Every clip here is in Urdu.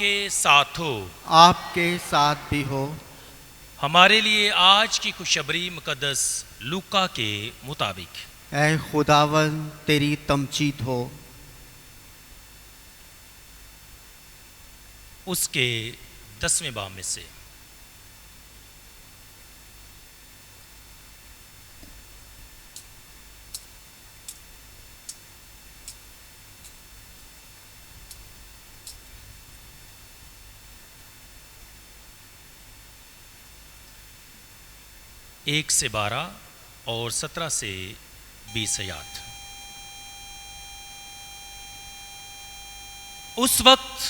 کے ساتھ ہو، آپ کے ساتھ بھی ہو۔ ہمارے لیے آج کی خوشخبری مقدس لوکا کے مطابق۔ اے خداوند تیری تمجید ہو۔ اس کے 10ویں باب میں سے ایک سے 12 اور 17 سے 20 آیات۔ اس وقت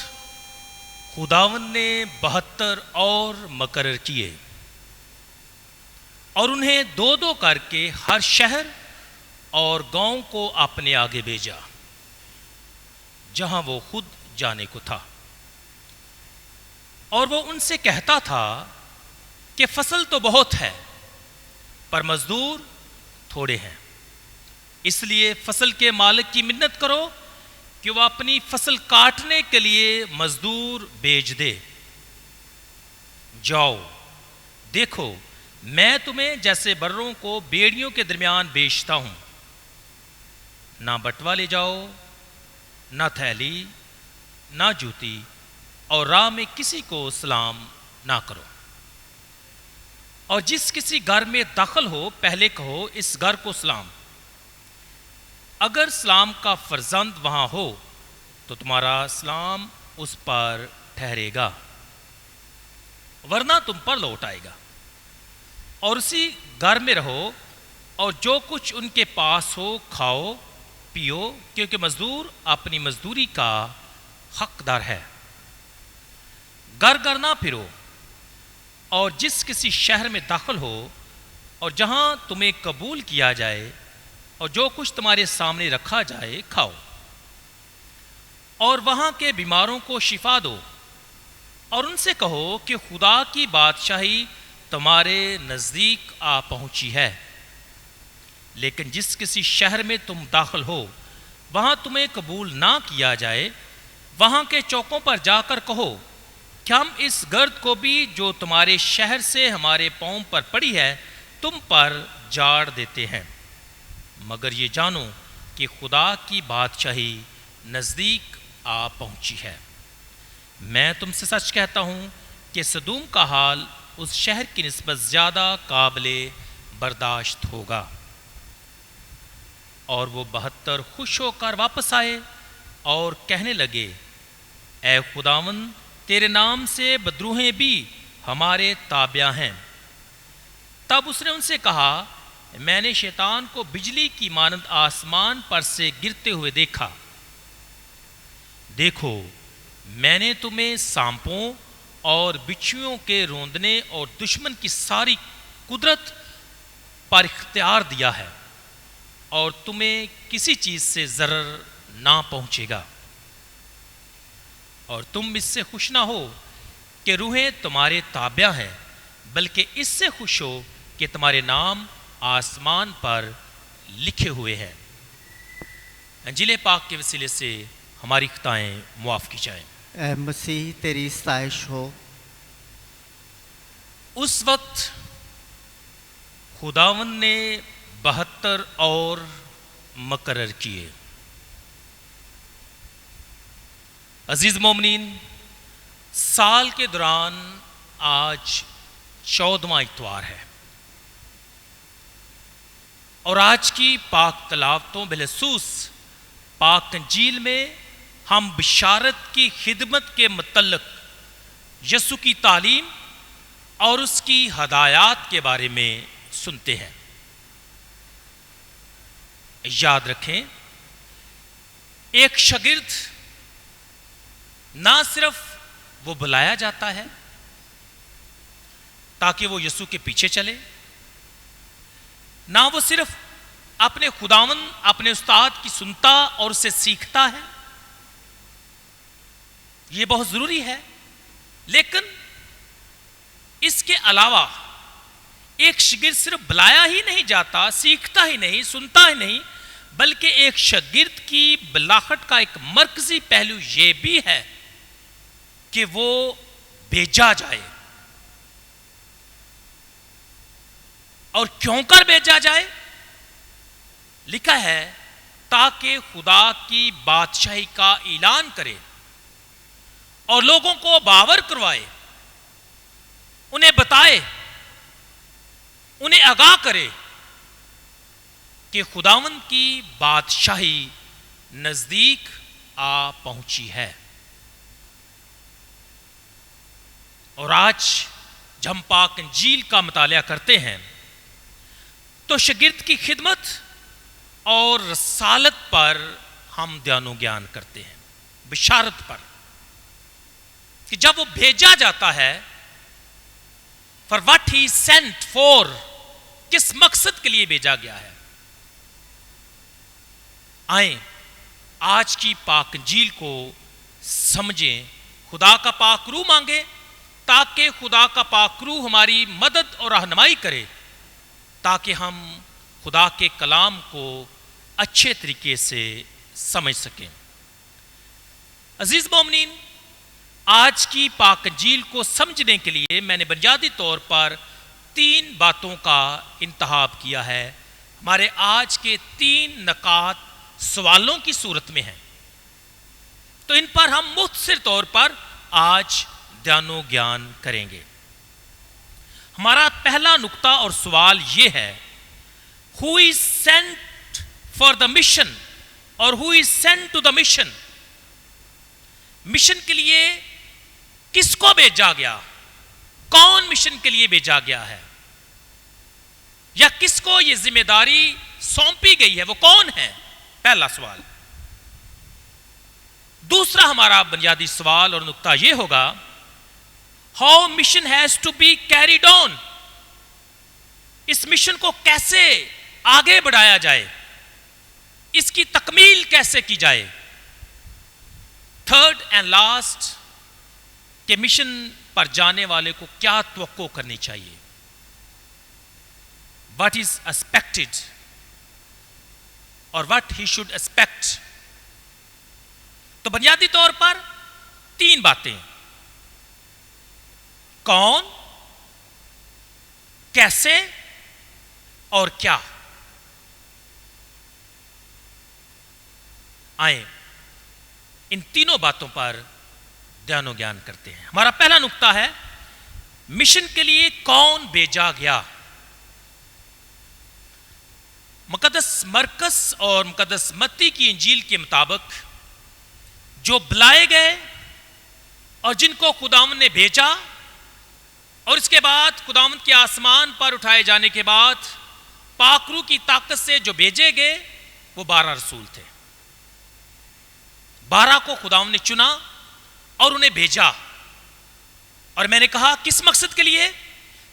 خداوند نے 72 اور مقرر کیے اور انہیں 2 کر کے ہر شہر اور گاؤں کو اپنے آگے بھیجا جہاں وہ خود جانے کو تھا، اور وہ ان سے کہتا تھا کہ فصل تو بہت ہے پر مزدور تھوڑے ہیں، اس لیے فصل کے مالک کی منت کرو کہ وہ اپنی فصل کاٹنے کے لیے مزدور بھیج دے۔ جاؤ دیکھو، میں تمہیں جیسے بروں کو بیڑیوں کے درمیان بیچتا ہوں، نہ بٹوا لے جاؤ، نہ تھیلی، نہ جوتی، اور راہ میں کسی کو سلام نہ کرو، اور جس کسی گھر میں داخل ہو پہلے کہو اس گھر کو سلام۔ اگر سلام کا فرزند وہاں ہو تو تمہارا سلام اس پر ٹھہرے گا، ورنہ تم پر لوٹ آئے گا، اور اسی گھر میں رہو اور جو کچھ ان کے پاس ہو کھاؤ پیو، کیونکہ مزدور اپنی مزدوری کا حقدار ہے۔ گھر گھر نہ پھرو، اور جس کسی شہر میں داخل ہو اور جہاں تمہیں قبول کیا جائے اور جو کچھ تمہارے سامنے رکھا جائے کھاؤ، اور وہاں کے بیماروں کو شفا دو، اور ان سے کہو کہ خدا کی بادشاہی تمہارے نزدیک آ پہنچی ہے۔ لیکن جس کسی شہر میں تم داخل ہو وہاں تمہیں قبول نہ کیا جائے، وہاں کے چوکوں پر جا کر کہو کہ ہم اس گرد کو بھی جو تمہارے شہر سے ہمارے پاؤں پر پڑی ہے تم پر جاڑ دیتے ہیں، مگر یہ جانو کہ خدا کی بادشاہی نزدیک آ پہنچی ہے۔ میں تم سے سچ کہتا ہوں کہ سدوم کا حال اس شہر کی نسبت زیادہ قابل برداشت ہوگا۔ اور وہ 72 خوش ہو کر واپس آئے اور کہنے لگے، اے خداوند تیرے نام سے بدروہیں بھی ہمارے تابع ہیں۔ تب اس نے ان سے کہا، میں نے شیطان کو بجلی کی مانند آسمان پر سے گرتے ہوئے دیکھا۔ دیکھو، میں نے تمہیں سانپوں اور بچھوؤں کے روندنے اور دشمن کی ساری قدرت پر اختیار دیا ہے، اور تمہیں کسی چیز سے ضرر نہ پہنچے گا۔ اور تم اس سے خوش نہ ہو کہ روحیں تمہارے تابع ہیں، بلکہ اس سے خوش ہو کہ تمہارے نام آسمان پر لکھے ہوئے ہیں۔ انجیل پاک کے وسیلے سے ہماری خطائیں معاف کی جائیں۔ اے مسیح تیری ستائش ہو۔ اس وقت خداوند نے 72 اور مقرر کیے۔ عزیز مومنین، سال کے دوران آج 14واں اتوار ہے، اور آج کی پاک تلاوتوں بالخصوص پاک انجیل میں ہم بشارت کی خدمت کے متعلق یسوع کی تعلیم اور اس کی ہدایات کے بارے میں سنتے ہیں۔ یاد رکھیں، ایک شاگرد نہ صرف وہ بلایا جاتا ہے تاکہ وہ یسوع کے پیچھے چلے، نہ وہ صرف اپنے خداوند اپنے استاد کی سنتا اور اسے سیکھتا ہے، یہ بہت ضروری ہے، لیکن اس کے علاوہ ایک شاگرد صرف بلایا ہی نہیں جاتا، سیکھتا ہی نہیں، سنتا ہی نہیں، بلکہ ایک شاگرد کی بلاخت کا ایک مرکزی پہلو یہ بھی ہے کہ وہ بھیجا جائے. اور کیوں کر بھیجا جائے؟ لکھا ہے تاکہ خدا کی بادشاہی کا اعلان کرے اور لوگوں کو باور کروائے، انہیں بتائے، انہیں آگاہ کرے کہ خداوند کی بادشاہی نزدیک آ پہنچی ہے. اور آج جب ہم پاک انجیل کا مطالعہ کرتے ہیں تو شاگرد کی خدمت اور رسالت پر ہم دھیان و گیان کرتے ہیں، بشارت پر کہ جب وہ بھیجا جاتا ہے for what he sent for، کس مقصد کے لیے بھیجا گیا ہے. آئیں آج کی پاک انجیل کو سمجھیں، خدا کا پاک روح مانگیں تاکہ خدا کا پاک روح ہماری مدد اور رہنمائی کرے تاکہ ہم خدا کے کلام کو اچھے طریقے سے سمجھ سکیں. عزیز مومنین، آج کی پاک انجیل کو سمجھنے کے لیے میں نے بنیادی طور پر 3 باتوں کا انتخاب کیا ہے. ہمارے آج کے 3 نکات سوالوں کی صورت میں ہیں، تو ان پر ہم مختصر طور پر آج دھیان و گیان کریں گے. ہمارا پہلا نقطہ اور سوال یہ ہے، who is sent for the mission اور who is sent to the mission؟ Mission کے لیے کس کو بھیجا گیا؟ کون مشن کے لیے بھیجا گیا ہے؟ یا کس کو یہ ذمہ داری سونپی گئی ہے، وہ کون ہے؟ پہلا سوال. دوسرا ہمارا بنیادی سوال اور نقطہ یہ ہوگا، how mission has to be carried on؟ اس مشن کو کیسے آگے بڑھایا جائے، اس کی تکمیل کیسے کی جائے. تھرڈ اینڈ لاسٹ، کہ مشن پر جانے والے کو کیا توقع کرنی چاہیے، what is expected اور what he should expect. تو بنیادی طور پر 3 باتیں، کون، کیسے اور کیا. آئیں ان تینوں باتوں پر دھیان و گیان کرتے ہیں. ہمارا پہلا نقطہ ہے، مشن کے لیے کون بھیجا گیا. مقدس مرکز اور مقدس متی کی انجیل کے مطابق جو بلائے گئے اور جن کو خداوند نے بھیجا اور اس کے بعد خداوند کے آسمان پر اٹھائے جانے کے بعد پاک روح کی طاقت سے جو بھیجے گئے، وہ 12 رسول تھے. 12 کو خداوند نے چنا اور انہیں بھیجا. اور میں نے کہا کس مقصد کے لیے؟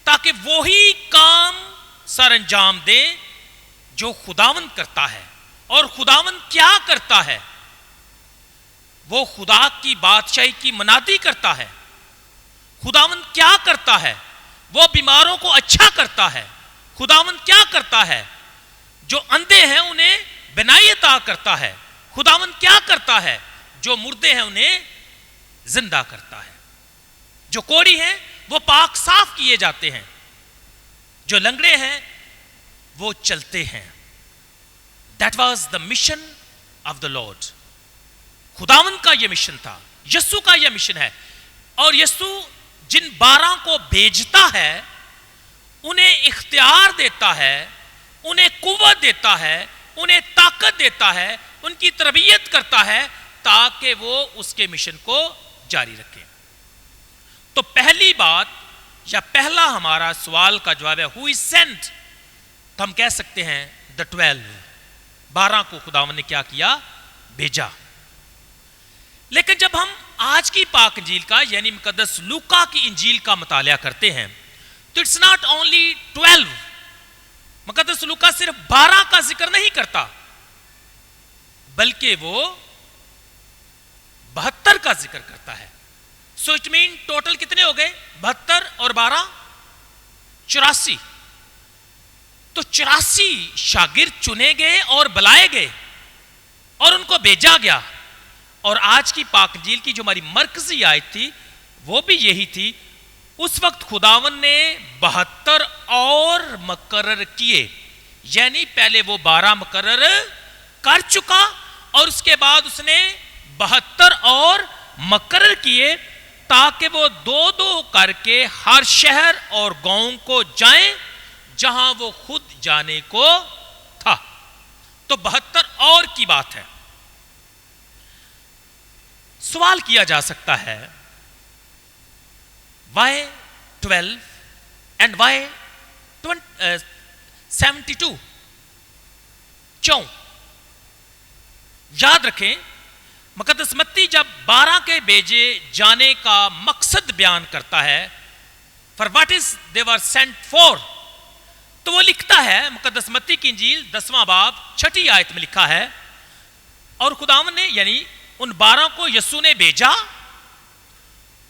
تاکہ وہی کام سر انجام دے جو خداوند کرتا ہے. اور خداوند کیا کرتا ہے؟ وہ خدا کی بادشاہی کی منادی کرتا ہے. خداوند کیا کرتا ہے؟ وہ بیماروں کو اچھا کرتا ہے. خداوند کیا کرتا ہے؟ جو اندھے ہیں انہیں بینائی عطا کرتا ہے. خداوند کیا کرتا ہے؟ جو مردے ہیں انہیں زندہ کرتا ہے. جو کوڑی ہیں وہ پاک صاف کیے جاتے ہیں. جو لنگڑے ہیں وہ چلتے ہیں. That was the mission of the Lord. خداوند کا یہ مشن تھا، یسوع کا یہ مشن ہے. اور یسوع جن 12 کو بھیجتا ہے انہیں اختیار دیتا ہے، انہیں قوت دیتا ہے، انہیں طاقت دیتا ہے، ان کی تربیت کرتا ہے تاکہ وہ اس کے مشن کو جاری رکھیں. تو پہلی بات یا پہلا ہمارا سوال کا جواب ہے who is sent. تو ہم کہہ سکتے ہیں the 12 کو خداوند نے کیا کیا؟ بھیجا. لیکن جب ہم آج کی پاک انجیل کا یعنی مقدس لوکا کی انجیل کا مطالعہ کرتے ہیں تو اٹس ناٹ اونلی 12. مقدس لوکا صرف 12 کا ذکر نہیں کرتا بلکہ وہ 72 کا ذکر کرتا ہے. سو اٹ مین ٹوٹل کتنے ہو گئے؟ 72 اور 12 84. تو 84 شاگرد چنے گئے اور بلائے گئے اور ان کو بھیجا گیا. اور آج کی پاک انجیل کی جو ہماری مرکزی آیت تھی وہ بھی یہی تھی. اس وقت خداون نے 72 اور مقرر کیے، یعنی پہلے وہ 12 مقرر کر چکا اور اس کے بعد اس نے 72 اور مقرر کیے تاکہ وہ 2 کر کے ہر شہر اور گاؤں کو جائیں جہاں وہ خود جانے کو تھا. تو 72 اور کی بات ہے. سوال کیا جا سکتا ہے why 12 and why 72؟ کیوں؟ یاد رکھیں مقدس متی جب 12 کے بھیجے جانے کا مقصد بیان کرتا ہے for what is they were sent for، تو وہ لکھتا ہے مقدس متی کی انجیل 10واں باب 6 آیت میں لکھا ہے، اور خداوند نے یعنی ان 12 کو یسوع نے بھیجا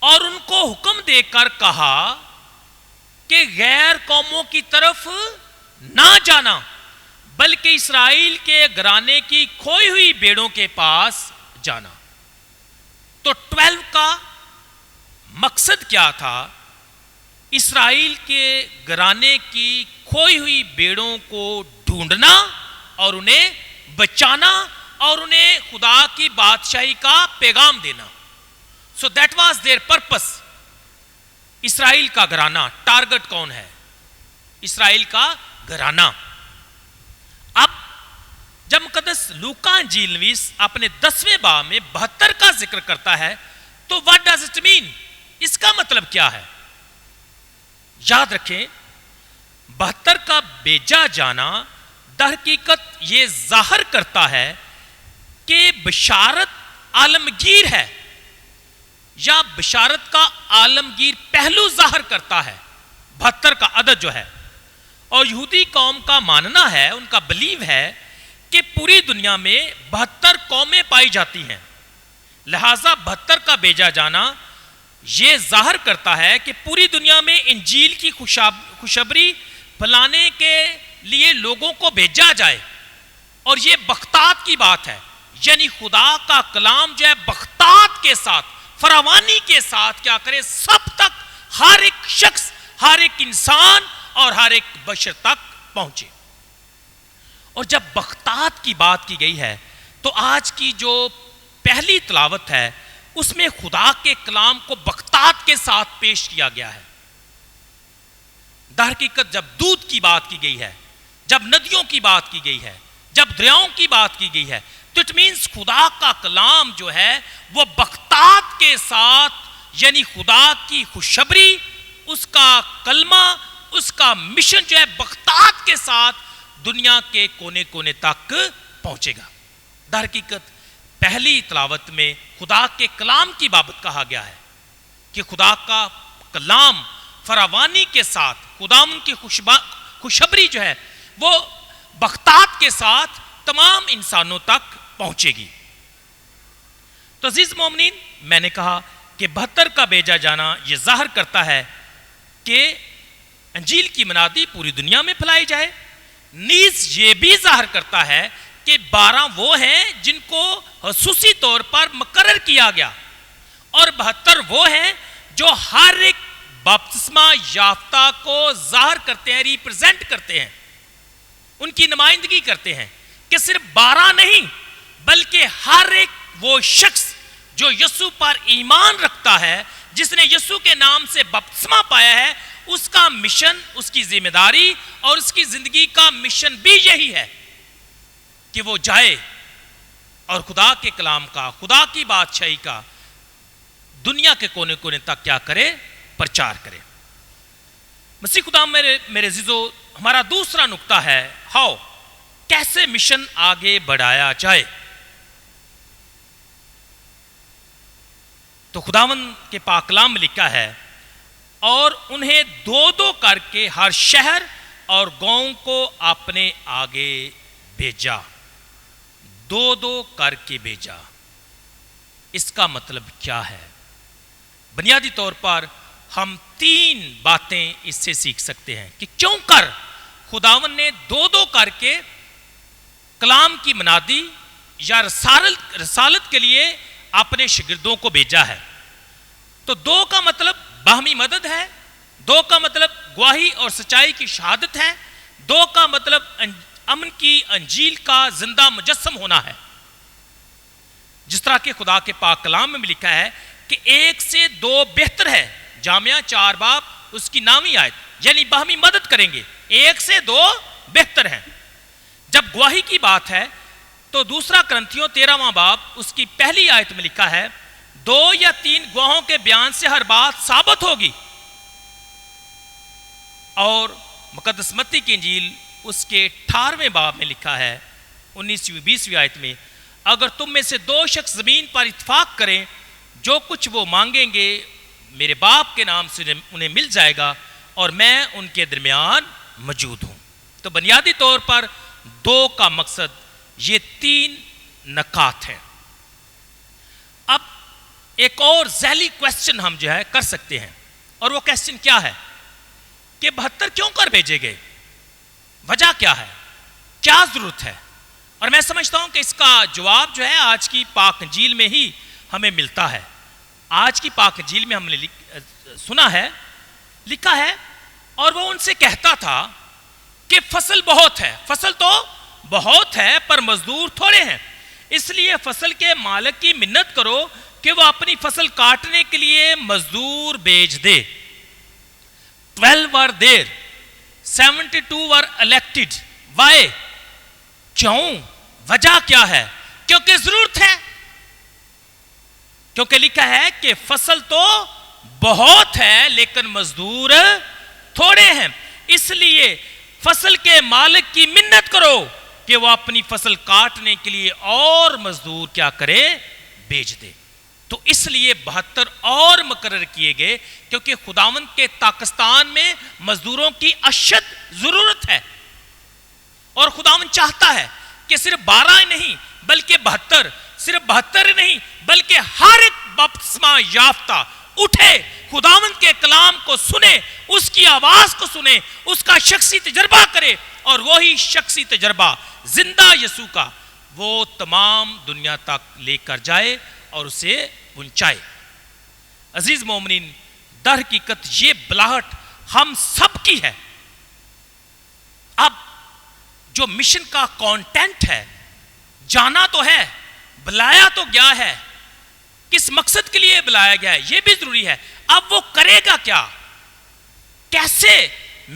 اور ان کو حکم دے کر کہا کہ غیر قوموں کی طرف نہ جانا بلکہ اسرائیل کے گھرانے کی کھوئی ہوئی بھیڑوں کے پاس جانا. تو 12 کا مقصد کیا تھا؟ اسرائیل کے گھرانے کی کھوئی ہوئی بھیڑوں کو ڈھونڈنا اور انہیں بچانا اور انہیں خدا کی بادشاہی کا پیغام دینا. So that was their purpose. اسرائیل کا گھرانہ، ٹارگٹ کون ہے؟ اسرائیل کا گھرانہ. اب جب مقدس لوکا انجیل نویس اپنے 10ویں باب میں 72 کا ذکر کرتا ہے تو what does it mean؟ اس کا مطلب کیا ہے؟ یاد رکھیں 72 کا بھیجا جانا در حقیقت یہ ظاہر کرتا ہے کہ بشارت عالمگیر ہے یا بشارت کا عالمگیر پہلو ظاہر کرتا ہے. 72 کا عدد جو ہے، اور یہودی قوم کا ماننا ہے، ان کا بلیو ہے کہ پوری دنیا میں 72 قومیں پائی جاتی ہیں، لہذا 72 کا بھیجا جانا یہ ظاہر کرتا ہے کہ پوری دنیا میں انجیل کی خوشخبری پھیلانے کے لیے لوگوں کو بھیجا جائے. اور یہ بختات کی بات ہے، یعنی خدا کا کلام جو ہے بختات کے ساتھ، فراوانی کے ساتھ کیا کرے، سب تک، ہر ایک شخص، ہر ایک انسان اور ہر ایک بشر تک پہنچے. اور جب بختات کی بات کی گئی ہے تو آج کی جو پہلی تلاوت ہے اس میں خدا کے کلام کو بختات کے ساتھ پیش کیا گیا ہے. در حقیقت جب دودھ کی بات کی گئی ہے، جب ندیوں کی بات کی گئی ہے، جب دریاؤں کی بات کی گئی ہے، تو اٹ مینس خدا کا کلام جو ہے وہ بختات کے ساتھ، یعنی خدا کی خوشخبری، اس کا کلمہ، اس کا مشن جو ہے بختات کے ساتھ دنیا کے کونے کونے تک پہنچے گا. در حقیقت پہلی تلاوت میں خدا کے کلام کی بابت کہا گیا ہے کہ خدا کا کلام فراوانی کے ساتھ، خدا ان کی خوشخبری جو ہے وہ بختات کے ساتھ تمام انسانوں تک پہنچے گی. تو عزیز مومنین، میں نے کہا کہ 72 کا بھیجا جانا یہ ظاہر کرتا ہے کہ انجیل کی منادی پوری دنیا میں پھیلائی جائے. نیز یہ بھی ظاہر کرتا ہے کہ 12 وہ ہیں جن کو خصوصی طور پر مقرر کیا گیا، اور 72 وہ ہیں جو ہر ایک بپتسمہ یافتہ کو ظاہر کرتے ہیں، ریپرزینٹ کرتے ہیں، ان کی نمائندگی کرتے ہیں، کہ صرف 12 نہیں بلکہ ہر ایک وہ شخص جو یسوع پر ایمان رکھتا ہے، جس نے یسوع کے نام سے بپتسمہ پایا ہے، اس کا مشن، اس کی ذمہ داری اور اس کی زندگی کا مشن بھی یہی ہے کہ وہ جائے اور خدا کے کلام کا، خدا کی بادشاہی کا دنیا کے کونے کونے تک کیا کرے، پرچار کرے. مسیح خدا میرے عزیزو، ہمارا دوسرا نقطہ ہے ہاؤ، کیسے مشن آگے بڑھایا جائے. تو خداوند کے پاک کلام میں لکھا ہے، اور انہیں 2 کر کے ہر شہر اور گاؤں کو اپنے آگے بھیجا. 2 کر کے بھیجا. اس کا مطلب کیا ہے؟ بنیادی طور پر ہم 3 باتیں اس سے سیکھ سکتے ہیں کہ کیوں کر خداوند نے 2 کر کے کلام کی منادی یا رسالت کے لیے اپنے شاگردوں کو بھیجا ہے. تو دو کا مطلب باہمی مدد ہے، دو کا مطلب گواہی اور سچائی کی شہادت ہے، دو کا مطلب امن کی انجیل کا زندہ مجسم ہونا ہے. جس طرح کہ خدا کے پاک کلام میں بھی لکھا ہے کہ ایک سے دو بہتر ہے. جامعہ 4 باب اس کی 9ویں آیت، یعنی باہمی مدد کریں گے. ایک سے دو بہتر ہیں. جب گواہی کی بات ہے تو دوسرا کرنتھیوں 13واں باب اس کی پہلی آیت میں لکھا ہے 2 یا 3 گواہوں کے بیان سے ہر بات ثابت ہوگی. اور مقدس متی کی انجیل اس کے 18ویں باب میں لکھا ہے 19-20 آیت میں، اگر تم میں سے 2 شخص زمین پر اتفاق کریں، جو کچھ وہ مانگیں گے میرے باپ کے نام سے انہیں مل جائے گا اور میں ان کے درمیان موجود ہوں. تو بنیادی طور پر 2 کا مقصد یہ 3 نکات ہیں. اب ایک اور ذیلی کویسچن ہم جو ہے کر سکتے ہیں، اور وہ کویسچن کیا ہے کہ 72 کیوں کر بھیجے گئے؟ وجہ کیا ہے؟ کیا ضرورت ہے؟ اور میں سمجھتا ہوں کہ اس کا جواب جو ہے آج کی پاک انجیل میں ہی ہمیں ملتا ہے. آج کی پاک انجیل میں ہم نے سنا ہے، لکھا ہے، اور وہ ان سے کہتا تھا کہ فصل بہت ہے، فصل تو بہت ہے پر مزدور تھوڑے ہیں، اس لیے فصل کے مالک کی منت کرو کہ وہ اپنی فصل کاٹنے کے لیے مزدور بھیج دے. 12 were there, 72 were elected. Why? کیوں؟ وجہ کیا ہے؟ کیونکہ ضرورت ہے. کیونکہ لکھا ہے کہ فصل تو بہت ہے لیکن مزدور تھوڑے ہیں، اس لیے فصل کے مالک کی منت کرو کہ وہ اپنی فصل کاٹنے کے لیے اور مزدور کیا کرے؟ بھیج دے. تو اس لیے 72 اور مقرر کیے گئے کیونکہ خداوند کے پاکستان میں مزدوروں کی اشد ضرورت ہے. اور خداوند چاہتا ہے کہ صرف 12 نہیں بلکہ 72، صرف 72 نہیں بلکہ ہر ایک بپتسمہ یافتہ اٹھے، خداوند کے کلام کو سنے، اس کی آواز کو سنے، اس کا شخصی تجربہ کرے، اور وہی شخصی تجربہ زندہ یسوع کا وہ تمام دنیا تک لے کر جائے اور اسے پہنچائے. عزیز مومنین، در حقیقت یہ بلاہٹ ہم سب کی ہے. اب جو مشن کا کانٹینٹ ہے، جانا تو ہے، بلایا تو گیا ہے، کس مقصد کے لیے بلایا گیا ہے یہ بھی ضروری ہے. اب وہ کرے گا کیا؟ کیسے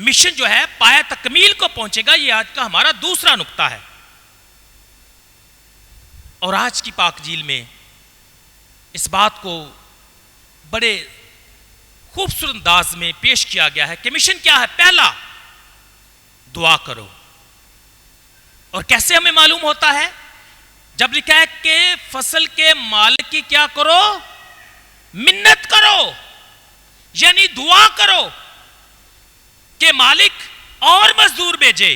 مشن جو ہے پایہ تکمیل کو پہنچے گا؟ یہ آج کا ہمارا دوسرا نقطہ ہے. اور آج کی پاک انجیل میں اس بات کو بڑے خوبصورت انداز میں پیش کیا گیا ہے کہ مشن کیا ہے. پہلا، دعا کرو. اور کیسے ہمیں معلوم ہوتا ہے؟ جب لکھا ہے کہ فصل کے مالک کی کیا کرو؟ منت کرو، یعنی دعا کرو کہ مالک اور مزدور بھیجے،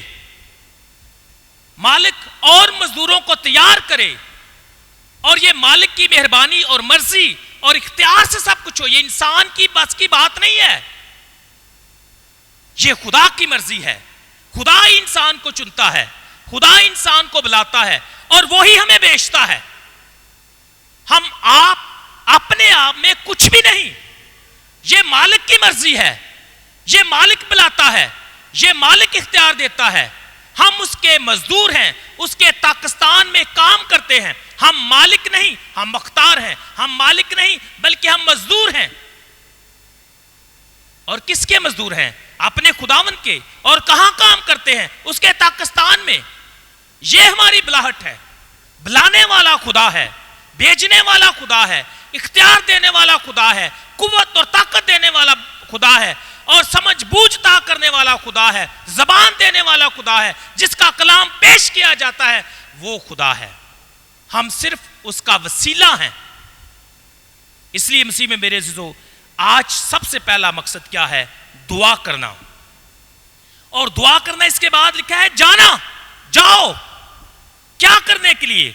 مالک اور مزدوروں کو تیار کرے. اور یہ مالک کی مہربانی اور مرضی اور اختیار سے سب کچھ ہو. یہ انسان کی بس کی بات نہیں ہے، یہ خدا کی مرضی ہے. خدا ہی انسان کو چنتا ہے، خدا انسان کو بلاتا ہے اور وہی ہمیں بھیجتا ہے. ہم آپ اپنے آپ میں کچھ بھی نہیں، یہ مالک کی مرضی ہے، یہ مالک بلاتا ہے، یہ مالک اختیار دیتا ہے. ہم اس کے مزدور ہیں، اس کے پاکستان میں کام کرتے ہیں. ہم مالک نہیں، ہم مختار ہیں. ہم مالک نہیں بلکہ ہم مزدور ہیں. اور کس کے مزدور ہیں؟ اپنے خداوند کے. اور کہاں کام کرتے ہیں؟ اس کے پاکستان میں. یہ ہماری بلاہٹ ہے. بلانے والا خدا ہے، بھیجنے والا خدا ہے، اختیار دینے والا خدا ہے، قوت اور طاقت دینے والا خدا ہے، اور سمجھ بوجھ عطا کرنے والا خدا ہے، زبان دینے والا خدا ہے، جس کا کلام پیش کیا جاتا ہے وہ خدا ہے. ہم صرف اس کا وسیلہ ہیں. اس لیے مسیح میں میرے عزیزو، آج سب سے پہلا مقصد کیا ہے؟ دعا کرنا. اور دعا کرنا اس کے بعد لکھا ہے جانا. جاؤ. کیا کرنے کے لیے؟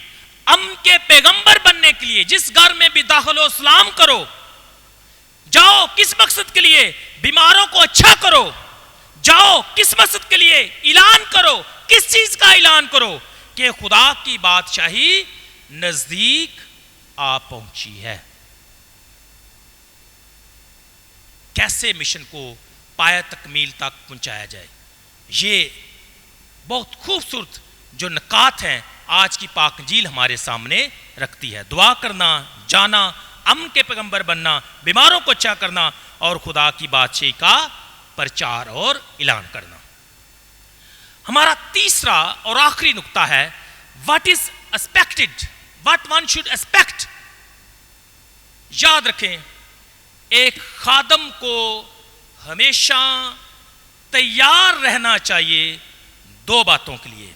امن کے پیغمبر بننے کے لیے. جس گھر میں بھی داخل ہو سلام کرو. جاؤ. کس مقصد کے لیے؟ بیماروں کو اچھا کرو. جاؤ. کس مقصد کے لیے؟ اعلان کرو. کس چیز کا اعلان کرو؟ کہ خدا کی بادشاہی نزدیک آ پہنچی ہے. کیسے مشن کو پایہ تکمیل تک پہنچایا جائے. یہ بہت خوبصورت جو نکات ہیں آج کی پاک انجیل ہمارے سامنے رکھتی ہے. دعا کرنا، جانا، امن کے پیغمبر بننا، بیماروں کو اچھا کرنا اور خدا کی بادشاہی کا پرچار اور اعلان کرنا. ہمارا تیسرا اور آخری نقطہ ہے what is expected, what one should expect. یاد رکھیں ایک خادم کو ہمیشہ تیار رہنا چاہیے دو باتوں کے لیے،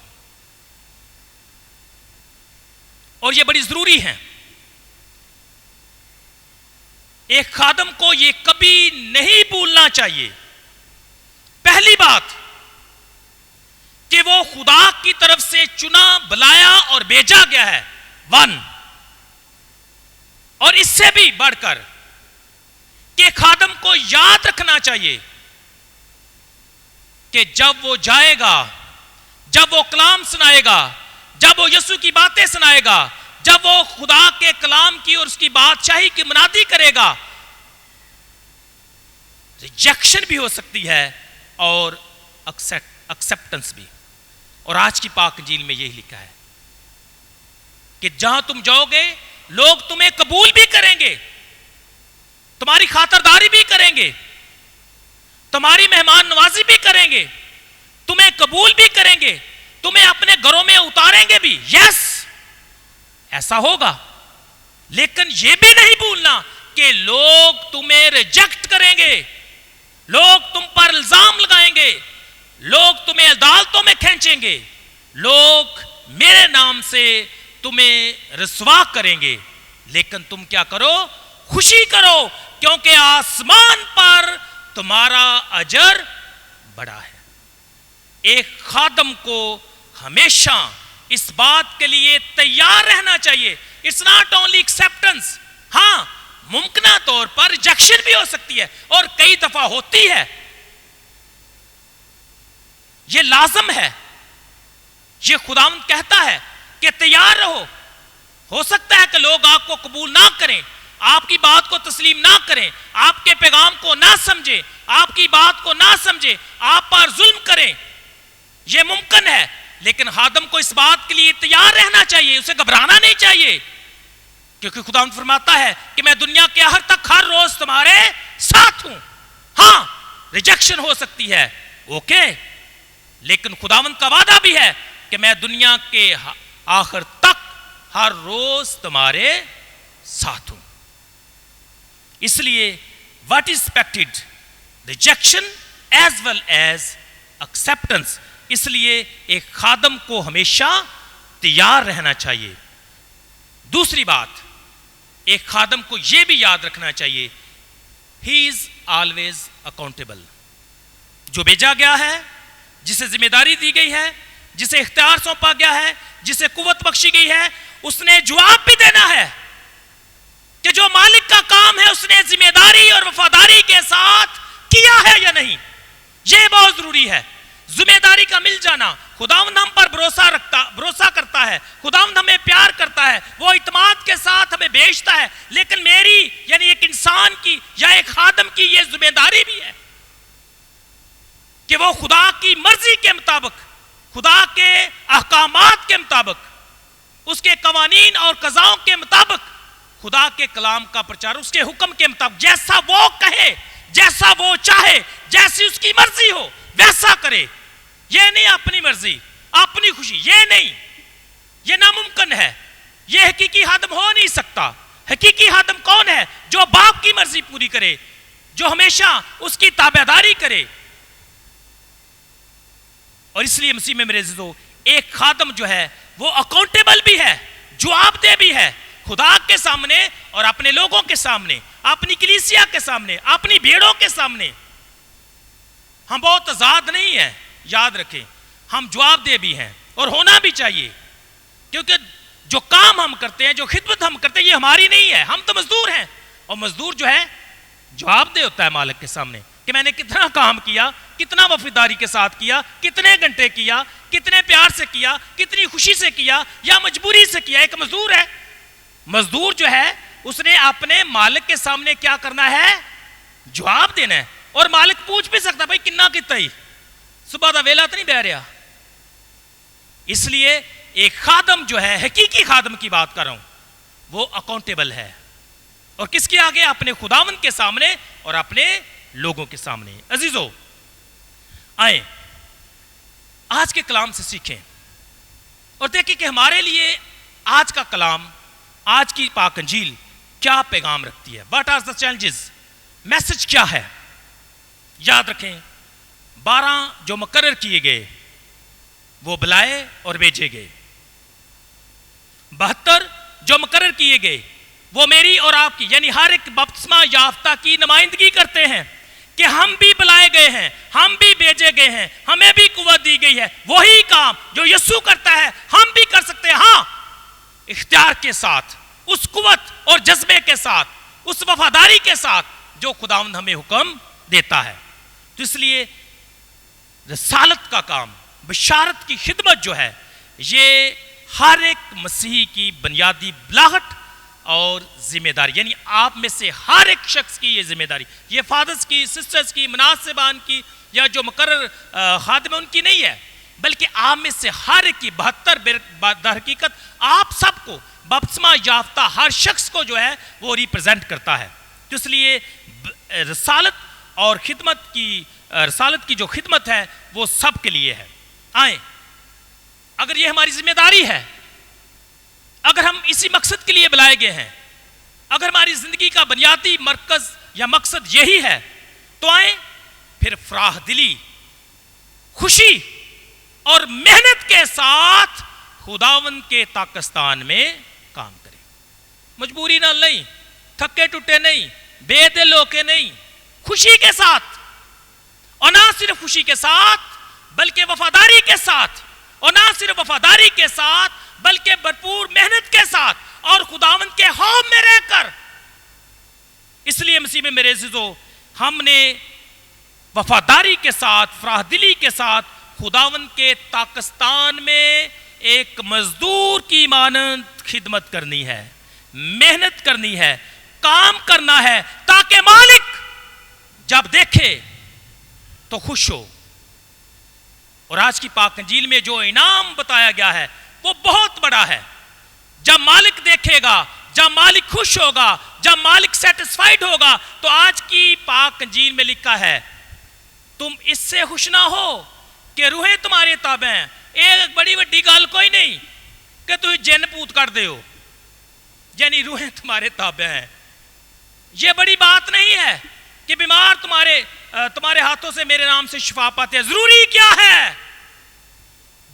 اور یہ بڑی ضروری ہیں. ایک خادم کو یہ کبھی نہیں بھولنا چاہیے. پہلی بات کہ وہ خدا کی طرف سے چنا، بلایا اور بھیجا گیا ہے. اور اس سے بھی بڑھ کر کہ خادم کو یاد رکھنا چاہیے کہ جب وہ جائے گا، جب وہ کلام سنائے گا، جب وہ یسوع کی باتیں سنائے گا، جب وہ خدا کے کلام کی اور اس کی بادشاہی کی منادی کرے گا، ریجیکشن بھی ہو سکتی ہے اور ایکسپٹنس بھی. اور آج کی پاک انجیل میں یہی لکھا ہے کہ جہاں تم جاؤ گے لوگ تمہیں قبول بھی کریں گے، تمہاری خاطرداری بھی کریں گے، تمہاری مہمان نوازی بھی کریں گے، تمہیں قبول بھی کریں گے، تمہیں اپنے گھروں میں اتاریں گے بھی. یس، ایسا ہوگا. لیکن یہ بھی نہیں بھولنا کہ لوگ تمہیں ریجیکٹ کریں گے، لوگ تم پر الزام لگائیں گے، لوگ تمہیں عدالتوں میں کھینچیں گے، لوگ میرے نام سے تمہیں رسوا کریں گے. لیکن تم کیا کرو؟ خوشی کرو، کیونکہ آسمان پر تمہارا اجر بڑا ہے. ایک خادم کو ہمیشہ اس بات کے لیے تیار رہنا چاہیے. It's not only acceptance. ہاں، ممکنہ طور پر ریجیکشن بھی ہو سکتی ہے اور کئی دفعہ ہوتی ہے. یہ لازم ہے. یہ خداوند کہتا ہے کہ تیار رہو. ہو سکتا ہے کہ لوگ آپ کو قبول نہ کریں، آپ کی بات کو تسلیم نہ کریں، آپ کے پیغام کو نہ سمجھیں، آپ کی بات کو نہ سمجھیں، آپ پر ظلم کریں. یہ ممکن ہے، لیکن خادم کو اس بات کے لیے تیار رہنا چاہیے، اسے گھبرانا نہیں چاہیے، کیونکہ خداوند فرماتا ہے کہ میں دنیا کے آخر تک ہر روز تمہارے ساتھ ہوں. ہاں، ریجیکشن ہو سکتی ہے، اوکے، لیکن خداوند کا وعدہ بھی ہے کہ میں دنیا کے آخر تک ہر روز تمہارے ساتھ ہوں. اس لیے what is expected, rejection as well as acceptance. اس لیے ایک خادم کو ہمیشہ تیار رہنا چاہیے. دوسری بات، ایک خادم کو یہ بھی یاد رکھنا چاہیے he is always accountable. جو بھیجا گیا ہے، جسے ذمہ داری دی گئی ہے، جسے اختیار سونپا گیا ہے، جسے قوت بخشی گئی ہے، اس نے جواب بھی دینا ہے کہ جو مالک کا کام ہے اس نے ذمہ داری اور وفاداری کے ساتھ کیا ہے یا نہیں. یہ بہت ضروری ہے. ذمہ داری کا مل جانا. خداوند ہم پر بھروسہ کرتا ہے، خداوند ہمیں پیار کرتا ہے، وہ اعتماد کے ساتھ ہمیں بھیجتا ہے، لیکن میری یعنی ایک انسان کی یا ایک خادم کی یہ ذمہ داری بھی ہے کہ وہ خدا کی مرضی کے مطابق، خدا کے احکامات کے مطابق، اس کے قوانین اور قضاؤں کے مطابق خدا کے کلام کا پرچار، اس کے حکم کے مطابق جیسا وہ کہے، جیسا وہ چاہے، جیسی اس کی مرضی ہو ویسا کرے. یہ نہیں اپنی مرضی، اپنی خوشی، یہ نہیں، یہ ناممکن ہے. یہ حقیقی خادم ہو نہیں سکتا. حقیقی خادم کون ہے؟ جو باپ کی مرضی پوری کرے، جو ہمیشہ اس کی تابعداری کرے. اور اس لیے مسیح میں میرے عزیزو، ایک خادم جو ہے وہ اکاؤنٹیبل بھی ہے، جواب دہ بھی ہے خدا کے سامنے اور اپنے لوگوں کے سامنے، اپنی کلیسیا کے سامنے، اپنی بھیڑوں کے سامنے. ہم بہت آزاد نہیں ہیں، یاد رکھیں، ہم جواب دہ بھی ہیں اور ہونا بھی چاہیے، کیونکہ جو کام ہم کرتے ہیں، جو خدمت ہم کرتے ہیں، یہ ہماری نہیں ہے. ہم تو مزدور ہیں، اور مزدور جو ہے جواب دہ ہوتا ہے مالک کے سامنے کہ میں نے کتنا کام کیا، کتنا وفاداری کے ساتھ کیا، کتنے گھنٹے کیا، کتنے پیار سے کیا، کتنی خوشی سے کیا یا مجبوری سے کیا. ایک مزدور ہے. مزدور جو ہے اس نے اپنے مالک کے سامنے کیا کرنا ہے؟ جواب دینا ہے. اور مالک پوچھ بھی سکتا بھائی کننا کتا ہی صبح دا ویلا تو نہیں بہ رہا. اس لیے ایک خادم جو ہے, حقیقی خادم کی بات کر رہا ہوں, وہ اکاؤنٹیبل ہے. اور کس کے آگے؟ اپنے خداوند کے سامنے اور اپنے لوگوں کے سامنے. عزیزو آئیں آج کے کلام سے سیکھیں اور دیکھیں کہ ہمارے لیے آج کا کلام, آج کی پاک انجیل کیا پیغام رکھتی ہے. What are the challenges, message کیا ہے. یاد رکھیں 12 جو مقرر کیے گئے وہ بلائے اور بھیجے گئے. 72 جو مقرر کیے گئے وہ میری اور آپ کی یعنی ہر ایک بپتسمہ یافتہ کی نمائندگی کرتے ہیں کہ ہم بھی بلائے گئے ہیں, ہم بھی بھیجے گئے ہیں, ہمیں بھی قوت دی گئی ہے. وہی کام جو یسوع کرتا ہے ہم بھی کر سکتے ہیں, ہاں اختیار کے ساتھ, اس قوت اور جذبے کے ساتھ, اس وفاداری کے ساتھ جو خداوند ہمیں حکم دیتا ہے. تو اس لیے رسالت کا کام, بشارت کی خدمت جو ہے, یہ ہر ایک مسیحی کی بنیادی بلاہٹ اور ذمہ داری, یعنی آپ میں سے ہر ایک شخص کی یہ ذمہ داری. یہ فادرز کی, سسٹرز کی, مناسبان کی یا جو مقرر خادم ان کی نہیں ہے, بلکہ آپ میں سے ہر ایک کی 72 در حقیقت آپ سب کو, بپتسمہ یافتہ ہر شخص کو جو ہے وہ ریپرزینٹ کرتا ہے. تو اس لیے رسالت اور خدمت کی, رسالت کی جو خدمت ہے وہ سب کے لیے ہے. آئیں اگر یہ ہماری ذمہ داری ہے, اگر ہم اسی مقصد کے لیے بلائے گئے ہیں, اگر ہماری زندگی کا بنیادی مرکز یا مقصد یہی ہے, تو آئیں پھر فراخ دلی, خوشی اور محنت کے ساتھ خداوند کے تاکستان میں کام کریں. مجبوری نہ نہیں, تھکے ٹوٹے نہیں, بے دل ہو کے نہیں, خوشی کے ساتھ. اور نہ صرف خوشی کے ساتھ بلکہ وفاداری کے ساتھ, اور نہ صرف وفاداری کے ساتھ بلکہ بھرپور محنت کے ساتھ اور خداوند کے خوف میں رہ کر. اس لیے مسیح میں میرے عزیزو, ہم نے وفاداری کے ساتھ, فراخ دلی کے ساتھ خداوند کے تاکستان میں ایک مزدور کی مانند خدمت کرنی ہے, محنت کرنی ہے, کام کرنا ہے, تاکہ مالک جب دیکھے تو خوش ہو. اور آج کی پاک انجیل میں جو انعام بتایا گیا ہے وہ بہت بڑا ہے. جب مالک دیکھے گا, جب مالک خوش ہوگا, جب مالک سیٹسفائیڈ ہوگا, تو آج کی پاک انجیل میں لکھا ہے تم اس سے خوش نہ ہو کہ روحیں تمہارے تابع ہیں. ایک بڑی وڈی گل کوئی نہیں کہ تم جن پوت کر دے ہو, یعنی روحیں تمہارے تابع ہیں. یہ بڑی بات نہیں ہے کہ بیمار تمہارے ہاتھوں سے میرے نام سے شفا پاتے ہیں. ضروری کیا ہے؟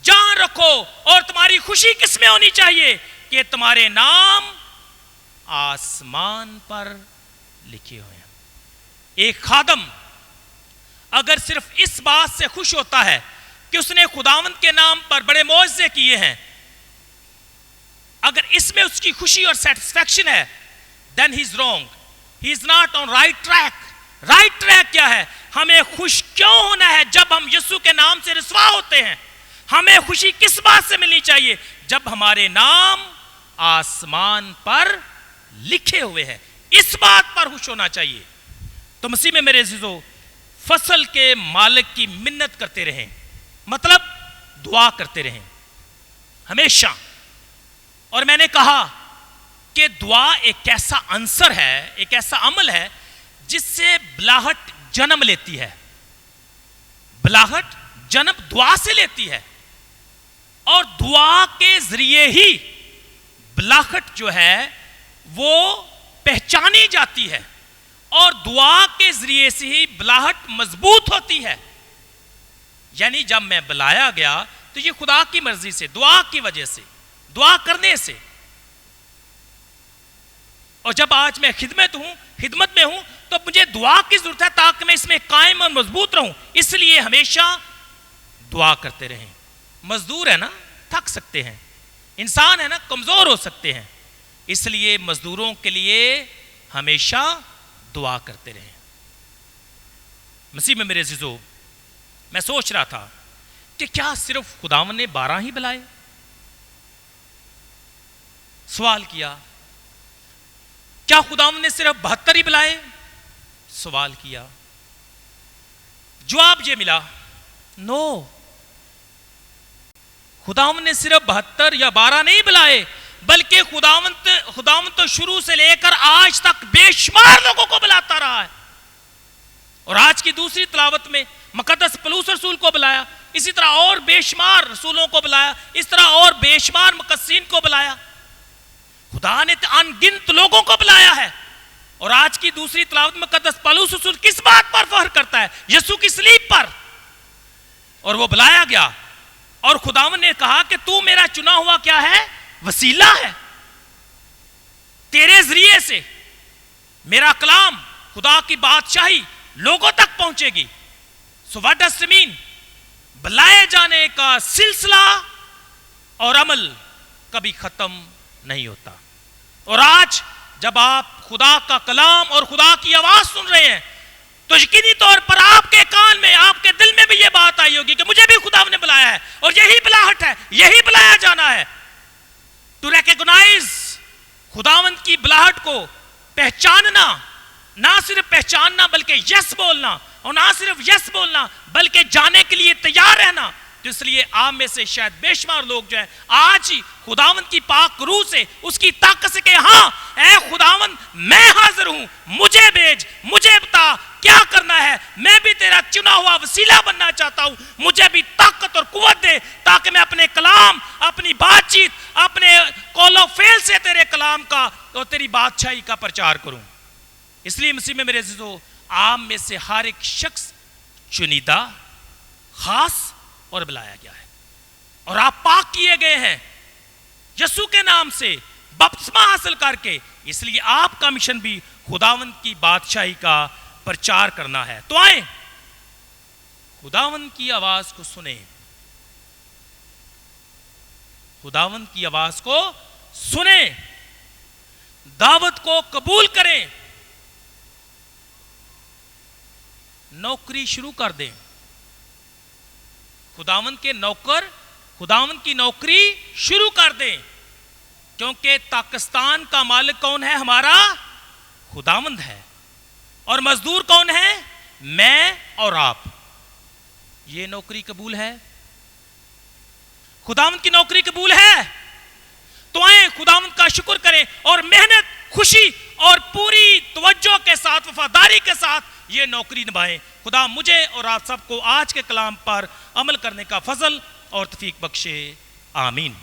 جان رکھو. اور تمہاری خوشی کس میں ہونی چاہیے؟ کہ تمہارے نام آسمان پر لکھے ہوئے ہیں. ایک خادم اگر صرف اس بات سے خوش ہوتا ہے کہ اس نے خداوند کے نام پر بڑے معجزے کیے ہیں, اگر اس میں اس کی خوشی اور سیٹسفیکشن ہے, then he is wrong. He is not on right track. Right track کیا ہے؟ ہمیں خوش کیوں ہونا ہے جب ہم یسوع کے نام سے رسوا ہوتے ہیں؟ ہمیں خوشی کس بات سے ملنی چاہیے؟ جب ہمارے نام آسمان پر لکھے ہوئے ہیں. اس بات پر خوش ہونا چاہیے. تو مسیح میں میرے عزیزو, فصل کے مالک کی منت کرتے رہیں, مطلب دعا کرتے رہیں ہمیشہ. اور میں نے کہا کہ دعا ایک ایسا عنصر ہے, ایک ایسا عمل ہے جس سے بلاہٹ جنم لیتی ہے. بلاہٹ جنم دعا سے لیتی ہے, اور دعا کے ذریعے ہی بلاہٹ جو ہے وہ پہچانی جاتی ہے, اور دعا کے ذریعے سے ہی بلاہٹ مضبوط ہوتی ہے. یعنی جب میں بلایا گیا تو یہ خدا کی مرضی سے, دعا کی وجہ سے, دعا کرنے سے. اور جب آج میں خدمت میں ہوں تو مجھے دعا کی ضرورت ہے تاکہ میں اس میں قائم اور مضبوط رہوں. اس لیے ہمیشہ دعا کرتے رہیں. مزدور ہے نا, تھک سکتے ہیں, انسان ہے نا, کمزور ہو سکتے ہیں. اس لیے مزدوروں کے لیے ہمیشہ دعا کرتے رہیں. مسیح میں میرے عزیزو, میں سوچ رہا تھا کہ کیا صرف خداوند نے 12 ہی بلائے؟ سوال کیا. کیا خداوند نے صرف 72 ہی بلائے؟ سوال کیا، جواب یہ ملا، نو، خداوند نے صرف 72 یا 12 نہیں بلائے، بلکہ خداوند تو شروع سے لے کر آج تک بے شمار لوگوں کو بلاتا رہا ہے. اور آج کی دوسری تلاوت میں مقدس پولس رسول کو بلایا، اسی طرح اور بے شمار رسولوں کو بلایا، اس طرح اور بے شمار مقدسین کو بلایا. خدا نے ان گنت لوگوں کو بلایا ہے. اور آج کی دوسری تلاوت میں مقدس پولس رسول کس بات پر فخر کرتا ہے؟ یسوع کی صلیب پر. اور وہ بلایا گیا اور خداوند نے کہا کہ تو میرا چنا ہوا کیا ہے؟ وسیلہ ہے. تیرے ذریعے سے میرا کلام، خدا کی بادشاہی لوگوں تک پہنچے گی. So what does it mean? بلائے جانے کا سلسلہ اور عمل کبھی ختم نہیں ہوتا. اور آج جب آپ خدا کا کلام اور خدا کی آواز سن رہے ہیں تو یقینی طور پر آپ کے کان میں، آپ کے دل میں بھی یہ بات آئی ہوگی کہ مجھے بھی خدا نے بلایا ہے، اور یہی بلاہٹ ہے، یہی بلایا جانا ہے. ٹو ریکگنائز، خداوند کی بلاہٹ کو پہچاننا، نہ صرف پہچاننا بلکہ یس بولنا، اور نہ صرف یس بولنا بلکہ جانے کے لیے تیار رہنا. تو اس لیے آپ میں سے شاید بے شمار لوگ جو ہیں آج ہی خداوند کی پاک روح سے، اس کی طاقت سے کہ ہاں اے خداوند میں حاضر ہوں، مجھے بھیج، مجھے بتا کیا کرنا ہے، میں بھی تیرا چنا ہوا وسیلہ بننا چاہتا ہوں، مجھے بھی طاقت اور قوت دے تاکہ میں اپنے کلام، اپنی بات چیت، اپنے قول و فعل سے تیرے کلام کا اور تیری بادشاہی کا پرچار کروں. اس لیے مسیح میں میرے عزیزو، آپ میں سے ہر ایک شخص چنیدہ، خاص اور بلایا گیا ہے، اور آپ پاک کیے گئے ہیں یسوع کے نام سے بپتسمہ حاصل کر کے. اس لیے آپ کا مشن بھی خداوند کی بادشاہی کا پرچار کرنا ہے. تو آئیں خداوند کی آواز کو سنیں، خداوند کی آواز کو سنیں، دعوت کو قبول کریں، نوکری شروع کر دیں. خداوند کے نوکر، خداوند کی نوکری شروع کر دیں، کیونکہ پاکستان کا مالک کون ہے؟ ہمارا خداوند ہے. اور مزدور کون ہے؟ میں اور آپ. یہ نوکری قبول ہے؟ خداوند کی نوکری قبول ہے؟ تو آئیں خداوند کا شکر کریں اور محنت، خوشی اور پوری توجہ کے ساتھ، وفاداری کے ساتھ یہ نوکری نبھائیں. خدا مجھے اور آپ سب کو آج کے کلام پر عمل کرنے کا فضل اور توفیق بخشے. آمین.